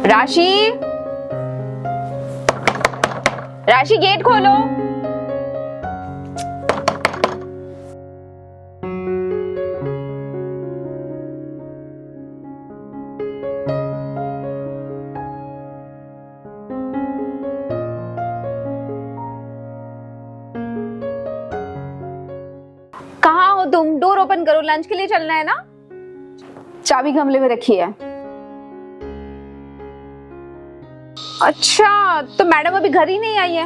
राशि, राशि गेट खोलो। कहाँ हो तुम? डोर ओपन करो, लंच के लिए चलना है ना। चाबी गमले में रखी है। अच्छा, तो मैडम अभी घर ही नहीं आई है।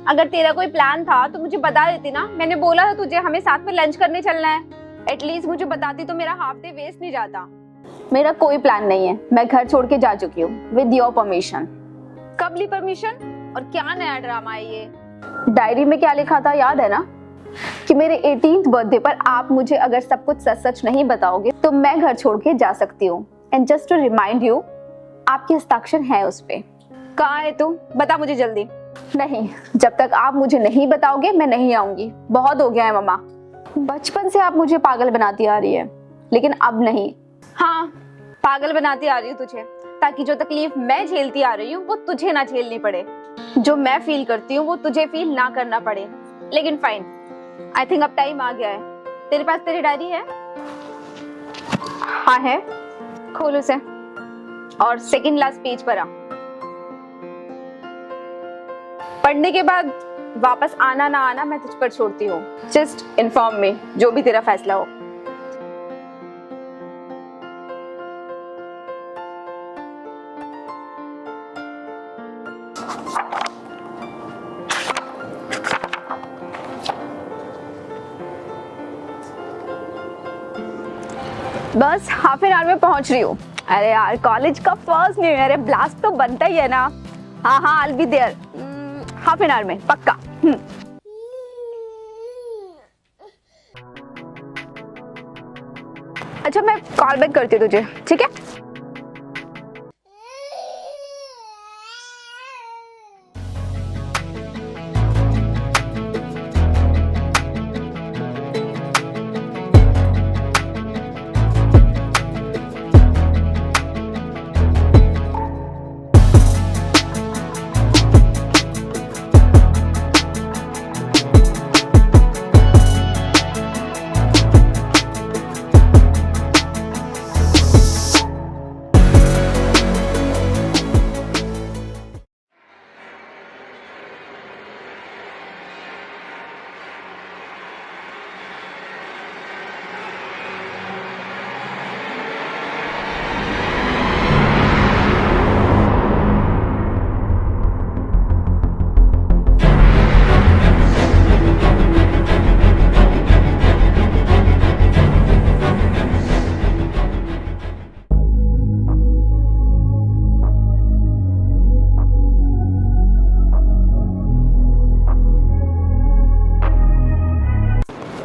अगर तेरा कोई प्लान था तो मुझे बता देती ना। मैंने बोला था तुझे हमें साथ में लंच करने चलना है। एटलीस्ट मुझे बताती तो मेरा हाफ डे वेस्ट नहीं जाता। मेरा कोई प्लान नहीं है, मैं घर छोड़ के जा चुकी हूँ विद योर परमिशन। कब ली परमिशन? और क्या नया ड्रामा है ये? डायरी में क्या लिखा था याद है ना, कि मेरे 18th बर्थडे पर आप मुझे अगर सब कुछ सच सच नहीं बताओगे तो मैं घर छोड़ के जा सकती हूँ। And just to remind you, आपके हस्ताक्षर है उस पे। कहाँ है तू? बता मुझे जल्दी। नहीं, जब तक आप मुझे नहीं बताओगे मैं नहीं आऊंगी। बहुत हो गया है मम्मा। बचपन से आप मुझे पागल बनाती आ रही है, लेकिन अब नहीं। हाँ, पागल बनाती आ रही हूँ तुझे, ताकि जो तकलीफ मैं झेलती आ रही हूँ वो तुझे ना झेलनी पड़े। जो मैं फील करती हूँ वो तुझे फील ना करना पड़े। लेकिन फाइन, आई थिंक अब टाइम आ गया है। तेरे पास तेरी डायरी है? हाँ है, खोल उसे और सेकंड लास्ट पेज पर आ। पढ़ने के बाद वापस आना ना आना मैं तुझ पर छोड़ती हूँ। जस्ट इन्फॉर्म मी, जो भी तेरा फैसला हो। बस हाफ एन आवर में पहुंच रही हूँ। अरे यार, कॉलेज का फर्स्ट न्यू ईयर है, ब्लास्ट तो बनता ही है ना। हाँ हाँ, I will be there half an hour में पक्का। अच्छा, मैं कॉल बैक करती हूँ तुझे, ठीक है?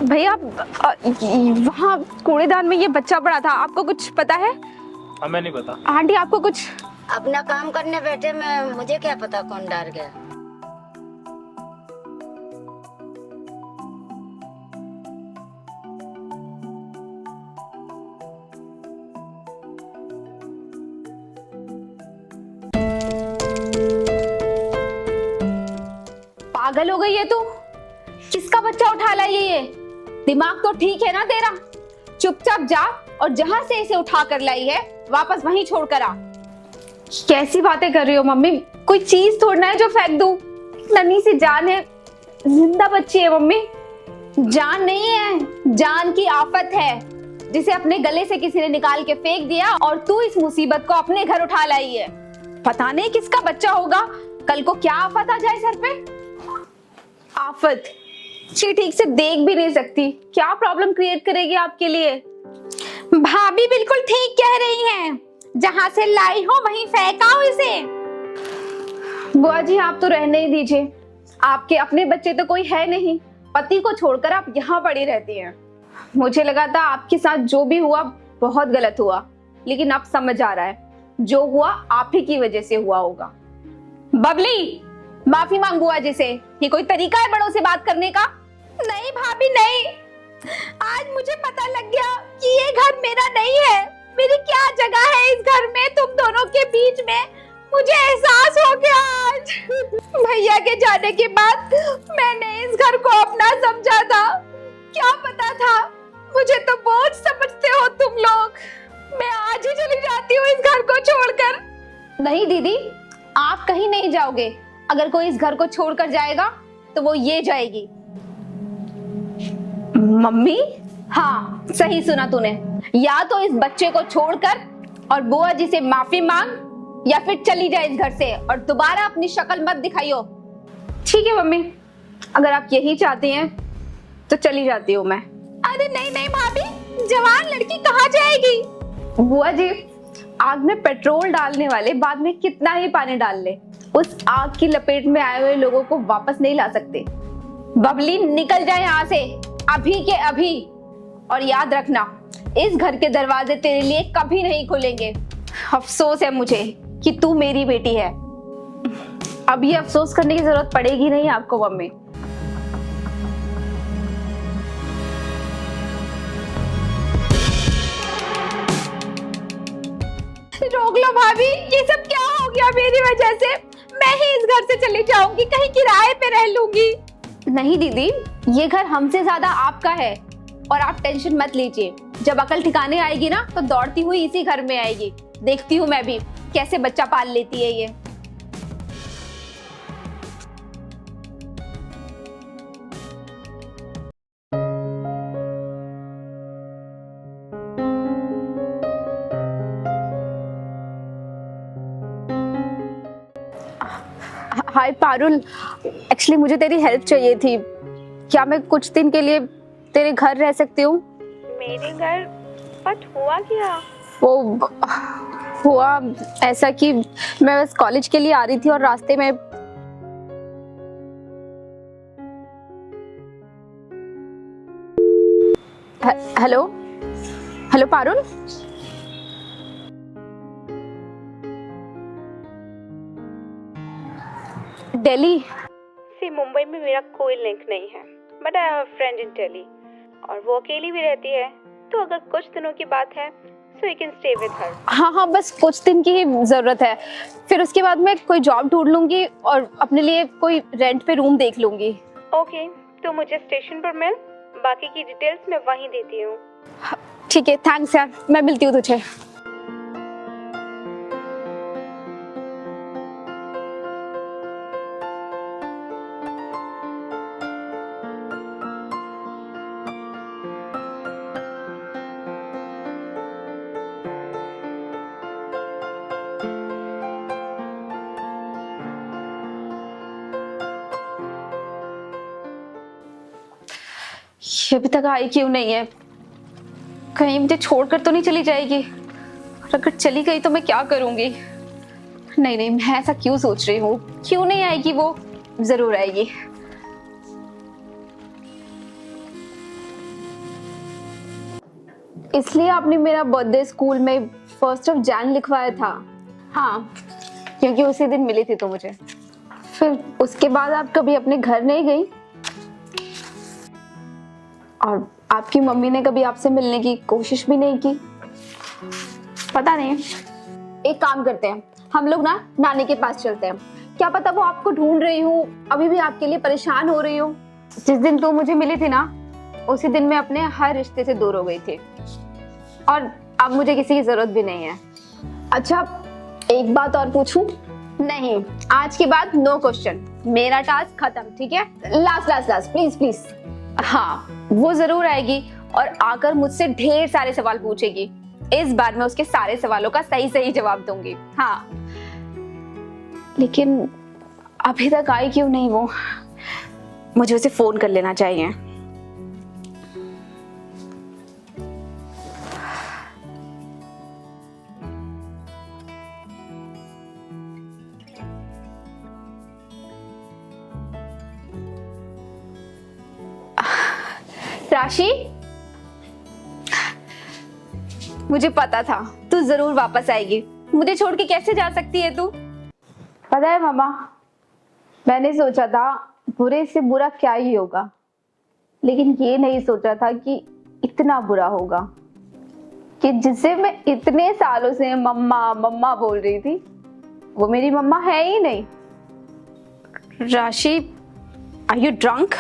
भैया, वहाँ कूड़ेदान में ये बच्चा पड़ा था, आपको कुछ पता है? हमें नहीं पता। आंटी, आपको कुछ? अपना काम करने बैठे में मुझे क्या पता कौन डाल गया। पागल हो गई है तू? किसका बच्चा उठा लाई है ये? दिमाग तो ठीक है ना तेरा? चुपचाप जा और जहां से इसे उठा कर लाई है वापस वहीं छोड़ कर आ। कैसी बातें कर रही हो मम्मी? कोई चीज तोड़ना है जो फेंक दूं? नन्ही सी जान है, जिंदा बच्ची है मम्मी। जान नहीं है, जान की आफत है, जिसे अपने गले से किसी ने निकाल के फेंक दिया और तू इस मुसीबत को अपने घर उठा लाई है। पता नहीं किसका बच्चा होगा, कल को क्या आफत आ जाए सर पे। आफत ठीक से देख भी नहीं सकती, क्या प्रॉब्लम क्रिएट करेगी आपके लिए। भाभी बिल्कुल ठीक कह रही हैं, जहां से लाई हो वहीं फेंकाओ इसे। बुआ जी, आप तो रहने ही दीजिए, आपके अपने बच्चे तो कोई है नहीं, पति को छोड़कर आप यहाँ पड़ी रहती हैं। मुझे लगा था आपके साथ जो भी हुआ बहुत गलत हुआ, लेकिन अब समझ आ रहा है जो हुआ आप ही की वजह से हुआ होगा। बबली, माफी मांग बुआ जी से। ये कोई तरीका है बड़ों से बात करने का? नहीं भाभी नहीं, आज मुझे पता लग गया कि ये घर मेरा नहीं है। मेरी क्या जगह है इस घर में तुम दोनों के बीच में? मुझे एहसास हो गया आज। भैया के जाने के बाद मैंने इस घर को अपना समझा था। क्या पता था, मुझे तो बोझ समझते हो तुम लोग। मैं आज ही चली जाती हूँ इस घर को छोड़कर। नहीं दीदी, आप कहीं नहीं जाओगे। अगर कोई इस घर को छोड़कर जाएगा तो वो ये जाएगी। मम्मी? हाँ, सही सुना तूने। या तो इस बच्चे को छोड़कर और बुआ जी से माफी मांग, या फिर चली जाए इस घर से और दोबारा अपनी शक्ल मत दिखाइयो। ठीक है मम्मी, अगर आप यही चाहती हैं तो चली जाती हूँ मैं। अरे नहीं नहीं भाभी, जवान लड़की कहाँ जाएगी? बुआ जी, आग में पेट्रोल डालने वाले बाद में कितना ही पानी डाल ले, उस आग की लपेट में आए हुए लोगों को वापस नहीं ला सकते। बबली, निकल जाए यहाँ से अभी के अभी। और याद रखना, इस घर के दरवाजे तेरे लिए कभी नहीं खुलेंगे। अफसोस है मुझे कि तू मेरी बेटी है। अभी अफसोस करने की जरूरत पड़ेगी नहीं आपको मम्मी। रोक लो भाभी, ये सब क्या हो गया मेरी वजह से? मैं ही इस घर से चली जाऊंगी, कहीं किराए पे रह लूंगी। नहीं दीदी, ये घर हमसे ज्यादा आपका है और आप टेंशन मत लीजिए। जब अकल ठिकाने आएगी ना तो दौड़ती हुई इसी घर में आएगी। देखती हूँ मैं भी कैसे बच्चा पाल लेती है ये। हाय पारुल, एक्चुअली मुझे तेरी हेल्प चाहिए थी। क्या मैं कुछ दिन के लिए तेरे घर रह सकती हूँ? मेरे घर? बट हुआ क्या? वो हुआ ऐसा कि मैं बस कॉलेज के लिए आ रही थी और रास्ते में हेलो हेलो पारुल। दिल्ली सी मुंबई में मेरा कोई लिंक नहीं है, but I have a friend in Delhi और वो अकेली भी रहती है, तो अगर कुछ दिनों की बात है so you can stay with her. हाँ हाँ, बस कुछ दिन की ही जरूरत है, फिर उसके बाद मैं कोई जॉब ढूंढ लूंगी और अपने लिए कोई रेंट पे रूम देख लूंगी। ओके, तो मुझे स्टेशन पर मिल, बाकी की डिटेल्स मैं वहीं देती हूँ। ठीक है, थैंक्स यार, मैं मिलती हूँ तुझे। ये अभी तक आई क्यों नहीं है? कहीं मुझे छोड़कर तो नहीं चली जाएगी? और अगर चली गई तो मैं क्या करूंगी? नहीं नहीं, मैं ऐसा क्यों सोच रही हूँ? क्यों नहीं आएगी वो? जरूर आएगी। इसलिए आपने मेरा बर्थडे स्कूल में 1 जनवरी लिखवाया था? हाँ, क्योंकि उसी दिन मिली थी तो मुझे। फिर उसके बाद आप कभी अपने घर नहीं गई? और आपकी मम्मी ने कभी आपसे मिलने की कोशिश भी नहीं की? पता नहीं। एक काम करते हैं, हम लोग ना नानी के पास चलते हैं। क्या पता वो आपको ढूंढ रही हूँ, अभी भी आपके लिए परेशान हो रही हूँ। जिस दिन तू मुझे मिली थी ना, उसी दिन मैं अपने हर रिश्ते से दूर हो गई थी और अब मुझे किसी की जरूरत भी नहीं है। अच्छा, एक बात और पूछूं? नहीं, आज के बाद नो क्वेश्चन। मेरा टास्क खत्म, ठीक है? Last last last, please please. हाँ, वो जरूर आएगी और आकर मुझसे ढेर सारे सवाल पूछेगी। इस बार मैं उसके सारे सवालों का सही सही जवाब दूंगी। हाँ, लेकिन अभी तक आई क्यों नहीं वो? मुझे उसे फोन कर लेना चाहिए। राशि, मुझे पता था तू जरूर वापस आएगी। मुझे छोड़ के कैसे जा सकती है तू? पता है मामा, मैंने सोचा था बुरे से बुरा क्या ही होगा, लेकिन ये नहीं सोचा था कि इतना बुरा होगा कि जिसे मैं इतने सालों से मम्मा मम्मा बोल रही थी, वो मेरी मम्मा है ही नहीं। Rashi, are you drunk?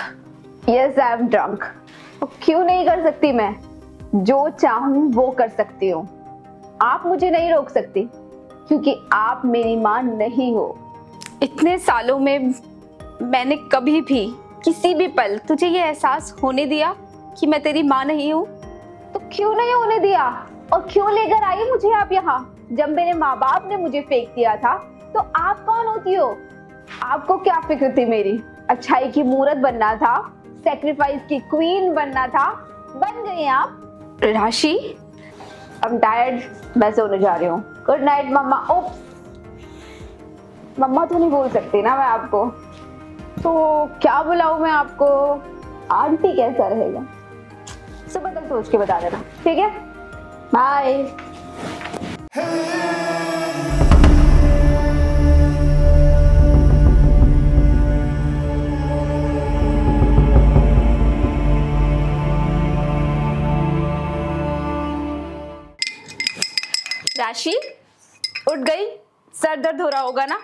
Yes, I am drunk. क्यों नहीं कर सकती मैं? जो चाहूं वो कर सकती हूँ। आप मुझे नहीं रोक सकती क्योंकि आप मेरी माँ नहीं हो। इतने सालों में मैंने कभी भी किसी भी पल तुझे ये एहसास होने दिया कि मैं तेरी माँ नहीं हूँ? तो क्यों नहीं होने दिया? और क्यों लेकर आई मुझे आप यहाँ? जब मेरे माँ बाप ने मुझे फेंक दिया था तो आप कौन होती हो? आपको क्या फिक्र थी मेरी? अच्छाई की मूरत बनना था, सैक्रिफाइस की क्वीन बनना था, बन गई आप। राशि, आई एम टायर्ड, मैं सोने जा रही हूँ। गुड नाइट मम्मा। ओप्स, मम्मा तो नहीं बोल सकती ना मैं आपको, तो क्या बुलाऊं मैं आपको? आंटी कैसा रहेगा? सुबह तक सोच के बता देना, ठीक है? बाय। राशि, उठ गई? सर दर्द हो रहा होगा ना?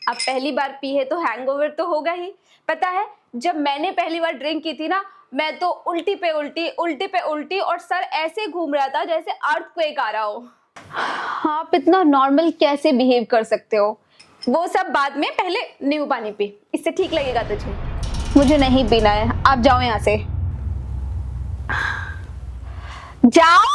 अब पहली बार पी है तो हैंगओवर तो होगा ही। पता है, जब मैंने पहली बार ड्रिंक की थी ना, मैं तो उल्टी पे उल्टी, उल्टी पे उल्टी, और सर ऐसे घूम रहा था जैसे अर्थक्वेक आ रहा हो। आप इतना नॉर्मल कैसे बिहेव कर सकते हो? वो सब बाद में, पहले नींबू पानी पी, इससे ठीक लगेगा तुझे। मुझे नहीं पीना है, आप जाओ यहाँ से। जाओ।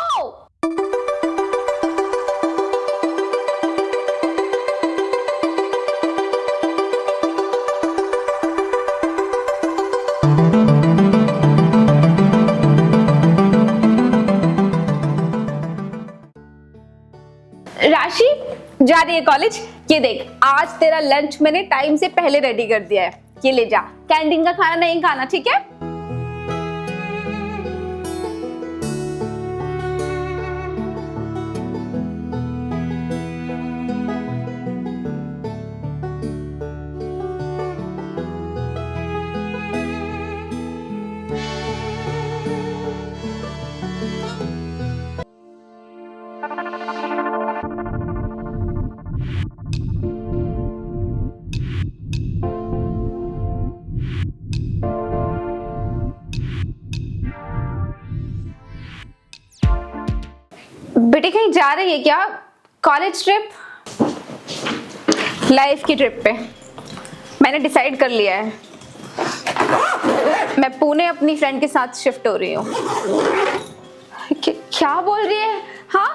राशि जा रही है कॉलेज? ये देख, आज तेरा लंच मैंने टाइम से पहले रेडी कर दिया है, ये ले जा। कैंटीन का खाना नहीं खाना, ठीक है? बेटी कहीं जा रही है क्या? College trip? लाइफ की ट्रिप पे मैंने डिसाइड कर लिया है, मैं पुणे अपनी फ्रेंड के साथ शिफ्ट हो रही हूँ। क्या बोल रही है? हाँ,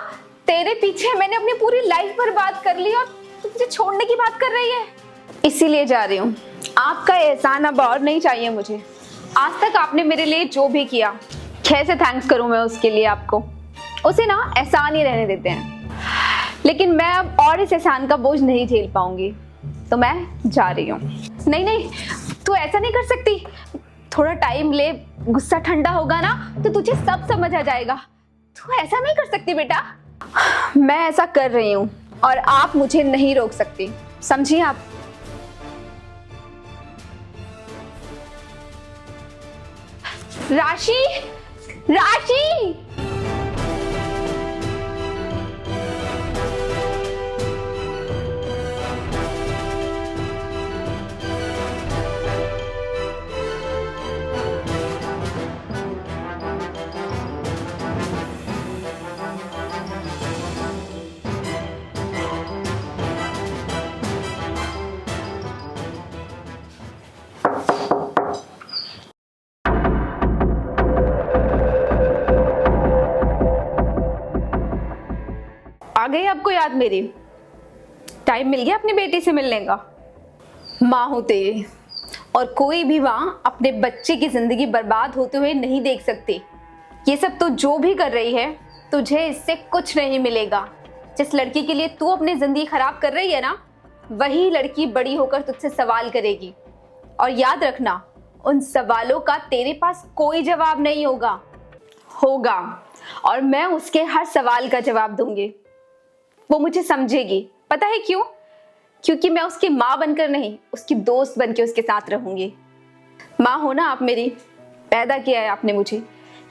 तेरे पीछे मैंने अपनी पूरी लाइफ बर्बाद कर ली और तू मुझे छोड़ने की बात कर रही है? इसीलिए जा रही हूँ। आपका एहसान अब और नहीं चाहिए मुझे। आज तक आपने मेरे लिए जो भी किया, कैसे थैंक्स करूँ मैं उसके लिए आपको? उसे ना एहसान ही रहने देते हैं, लेकिन मैं अब और इस एहसान का बोझ नहीं झेल पाऊंगी, तो मैं जा रही हूँ। नहीं नहीं, तू ऐसा नहीं कर सकती। थोड़ा टाइम ले, गुस्सा ठंडा होगा ना तो तुझे सब समझ आ जाएगा। तू ऐसा नहीं कर सकती बेटा। मैं ऐसा कर रही हूँ और आप मुझे नहीं रोक सकती, समझिए आप। राशि, राशि! आ गई आपको याद मेरी? टाइम मिल गया अपनी बेटी से मिलने का? माँ हो तेरी, और कोई भी माँ अपने बच्चे की जिंदगी बर्बाद होते हुए नहीं देख सकती। ये सब तो जो भी कर रही है, तुझे इससे कुछ नहीं मिलेगा। जिस लड़की के लिए तू अपनी जिंदगी खराब कर रही है ना, वही लड़की बड़ी होकर तुझसे सवाल करेगी। और याद रखना, उन सवालों का तेरे पास कोई जवाब नहीं होगा। और मैं उसके हर सवाल का जवाब दूंगी। वो मुझे समझेगी। पता है क्यों? क्योंकि मैं उसकी माँ बनकर नहीं, उसकी दोस्त बनकर उसके साथ रहूंगी। माँ हो ना आप मेरी, पैदा किया है आपने मुझे,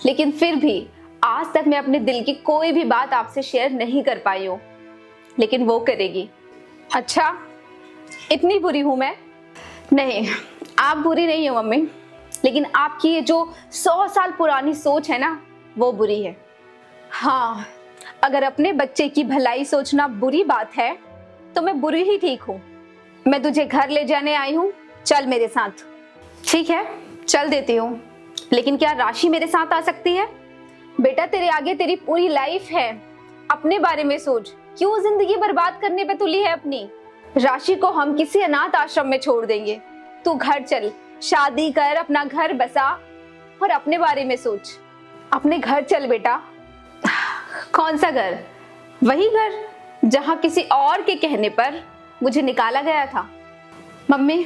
लेकिन फिर भी आज तक मैं अपने दिल की कोई भी बात आपसे शेयर नहीं कर पाई हूँ, लेकिन वो करेगी। अच्छा, इतनी बुरी हूं मैं? नहीं, आप बुरी नहीं हो मम्मी, लेकिन आपकी ये जो 100 साल पुरानी सोच है ना, वो बुरी है। हाँ, अगर अपने बच्चे की भलाई सोचना बुरी बात है तो मैं बुरी ही ठीक हूँ। मैं तुझे घर ले जाने आई हूँ, चल मेरे साथ। ठीक है, चल देती हूँ, लेकिन क्या राशि मेरे साथ आ सकती है? बेटा, तेरे आगे तेरी पूरी लाइफ है, अपने बारे में सोच। क्यों जिंदगी बर्बाद करने पे तुली है अपनी? राशि को हम किसी अनाथ आश्रम में छोड़ देंगे। तू घर चल, शादी कर, अपना घर बसा और अपने बारे में सोच। अपने घर चल बेटा। कौन सा घर? वही घर जहां किसी और के कहने पर मुझे निकाला गया था। मम्मी,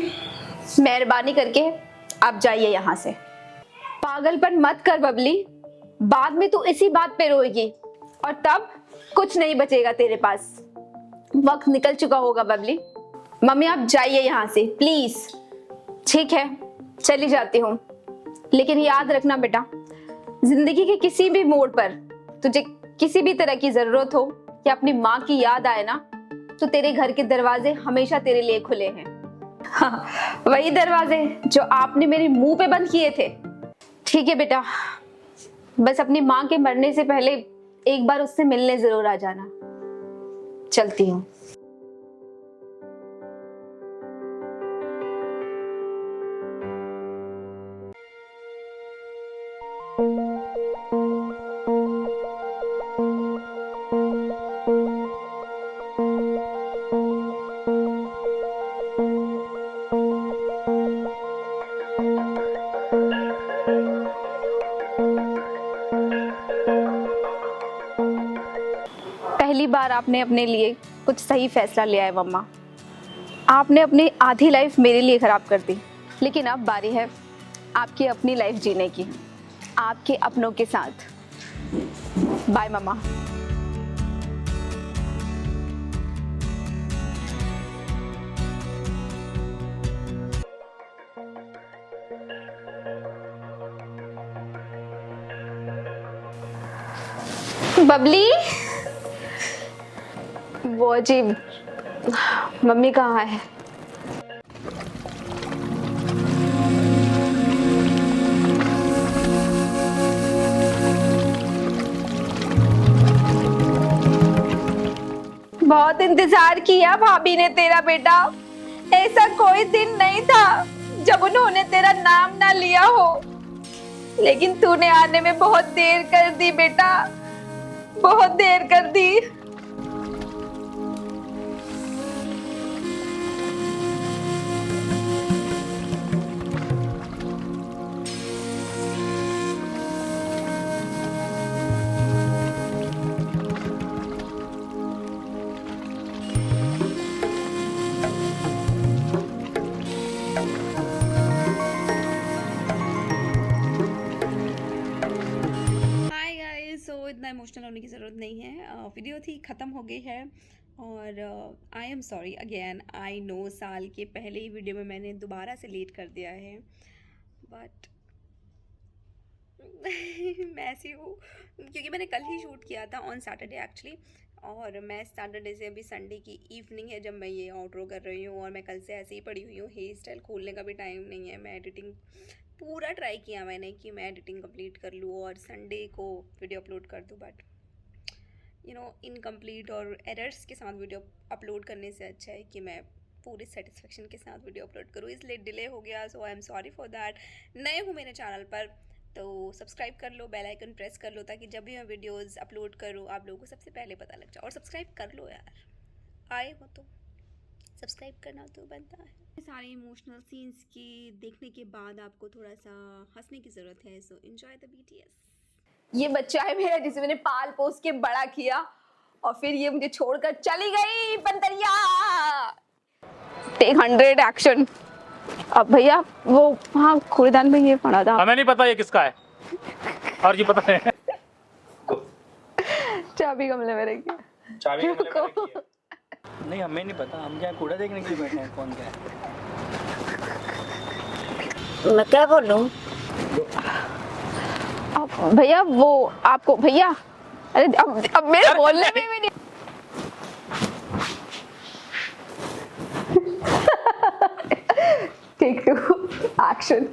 मेहरबानी करके आप जाइए यहाँ से। पागलपन मत कर बबली, बाद में तू इसी बात पे रोएगी और तब कुछ नहीं बचेगा तेरे पास। वक्त निकल चुका होगा बबली। मम्मी, आप जाइए यहाँ से प्लीज। ठीक है, चली जाती हूँ, लेकिन याद रखना बेटा, जिंदगी के किसी भी मोड़ पर तुझे किसी भी तरह की जरूरत हो या अपनी माँ की याद आए ना, तो तेरे घर के दरवाजे हमेशा तेरे लिए खुले हैं। हाँ, वही दरवाजे जो आपने मेरे मुंह पे बंद किए थे। ठीक है बेटा, बस अपनी माँ के मरने से पहले एक बार उससे मिलने जरूर आ जाना। चलती हूँ। पहली बार आपने अपने लिए कुछ सही फैसला लिया है मम्मा। आपने अपनी आधी लाइफ मेरे लिए खराब कर दी, लेकिन अब बारी है आपकी अपनी लाइफ जीने की, आपके अपनों के साथ। बाय मम्मा। बबली, वो अजीब, मम्मी कहाँ है? बहुत इंतजार किया भाभी ने तेरा बेटा। ऐसा कोई दिन नहीं था जब उन्होंने तेरा नाम ना लिया हो, लेकिन तूने आने में बहुत देर कर दी बेटा, बहुत देर कर दी। सो इतना इमोशनल होने की ज़रूरत नहीं है। वीडियो थी, ख़त्म हो गई है और आई am sorry again. I know साल के पहले ही वीडियो में मैंने दोबारा से लेट कर दिया है, बट मैं ऐसी हूँ क्योंकि मैंने कल ही शूट किया था ऑन सैटरडे एक्चुअली, और मैं सैटरडे से अभी संडे की इवनिंग है जब मैं ये आउटरो कर रही हूँ, और मैं कल से ऐसे ही पड़ी हुई हूँ। हेयर स्टाइल खोलने का भी टाइम नहीं है। मैं एडिटिंग पूरा ट्राई किया मैंने कि मैं एडिटिंग कंप्लीट कर लूँ और संडे को वीडियो अपलोड कर दूँ, बट यू नो इनकम्प्लीट और एरर्स के साथ वीडियो अपलोड करने से अच्छा है कि मैं पूरी सेटिस्फेक्शन के साथ वीडियो अपलोड करूँ, इसलिए डिले हो गया। So I am sorry for that. नए हूँ मेरे चैनल पर तो सब्सक्राइब कर लो, बेल आइकन प्रेस कर लो, ताकि जब भी मैं वीडियोस अपलोड करूँ आप लोगों को सबसे पहले पता लग जाए। और सब्सक्राइब कर लो यार, आए हो तो सब्सक्राइब करना तो बनता है। सारे इमोशनल सीन्स की देखने के बाद आपको थोड़ा सा हंसने की ज़रूरत है। So enjoy the BTS। ये बच्चा है मेरा जिसे मैंने पाल पोस के बड़ा किया और फिर ये मुझे छोड़कर चली गई बंदरिया। Take 100 action. अब भैया वो हाँ कूड़ेदान में ये पड़ा था। हमें नहीं पता ये किसका है और ये पता है। चाबी गमले में रखी। चाबी गमले में रखी है। नहीं हमें नहीं पता, हम क्या कूड़ा देखने के लिए बैठे हैं, कौन क्या है। मैं क्या बोलूं? भैया वो आपको भैया, अरे अब मेरे बोलने में भी नहीं। एक्शन।